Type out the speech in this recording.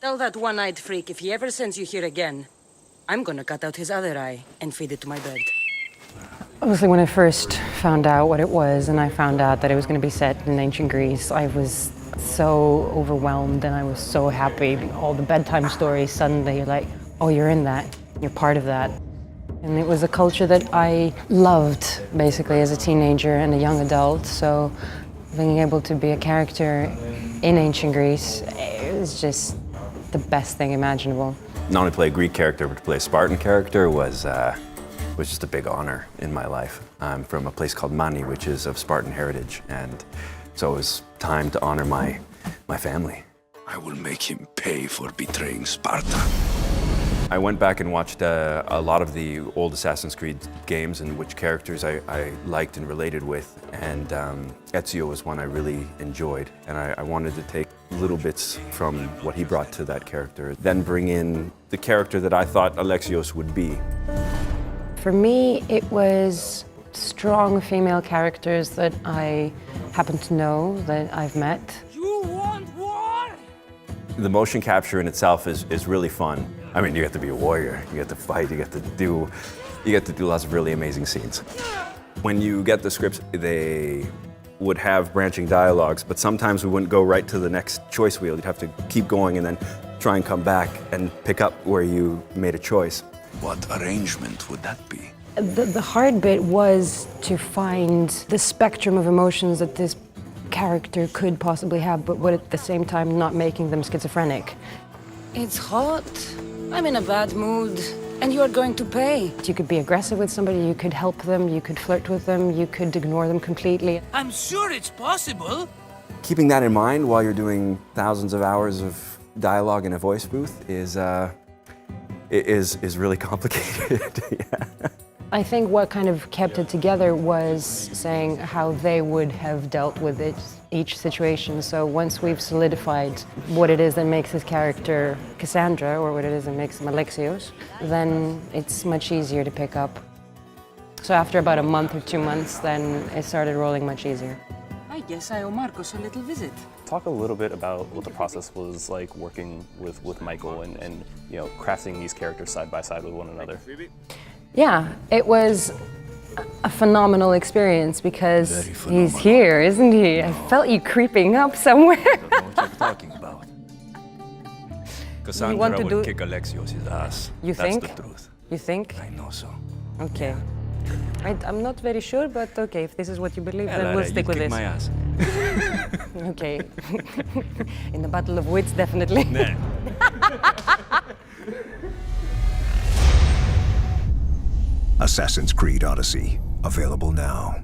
Tell that one-eyed freak if he ever sends you here again, I'm gonna cut out his other eye and feed it to my bird. Obviously, when I first found out what it was, and I found out that it was going to be set in ancient Greece, I was so overwhelmed and I was so happy. All the bedtime stories, suddenly you're like, oh, you're in that, you're part of that. And it was a culture that I loved, basically, as a teenager and a young adult. So being able to be a character in ancient Greece, it was just the best thing imaginable. Not only play a Greek character, but to play a Spartan character was just a big honor in my life. I'm from a place called Mani, which is of Spartan heritage, and so it was time to honor my family. I will make him pay for betraying Sparta. I went back and watched a lot of the old Assassin's Creed games and which characters I liked and related with, and Ezio was one I really enjoyed, and I wanted to take little bits from what he brought to that character, then bring in the character that I thought Alexios would be. For me, it was strong female characters that I happen to know, that I've met. You want war? The motion capture in itself is really fun. I mean, you get to be a warrior, you get to fight, you get to do lots of really amazing scenes. When you get the scripts, they would have branching dialogues, but sometimes we wouldn't go right to the next choice wheel. You'd have to keep going and then try and come back and pick up where you made a choice. What arrangement would that be? The hard bit was to find the spectrum of emotions that this character could possibly have, but at the same time not making them schizophrenic. It's hot. I'm in a bad mood, and you are going to pay. You could be aggressive with somebody, you could help them, you could flirt with them, you could ignore them completely. I'm sure it's possible. Keeping that in mind while you're doing thousands of hours of dialogue in a voice booth is really complicated. Yeah. I think what kind of kept it together was saying how they would have dealt with each situation. So once we've solidified what it is that makes his character Kassandra, or what it is that makes him Alexios, then it's much easier to pick up. So after about a month or 2 months, then it started rolling much easier. I guess I owe Marcos a little visit. Talk a little bit about what the process was like working with Michael and you know, crafting these characters side by side with one another. Yeah, it was a phenomenal experience because he's here, isn't he? I felt you creeping up somewhere. I don't know what you're talking about. You want Kassandra to would do- kick Alexios' ass. You think? That's the truth. You think? I know so. Okay. I'm not very sure, but okay, if this is what you believe, Well, then we'll stick with kick this. my ass. Okay. In the battle of wits, definitely. Assassin's Creed Odyssey, available now.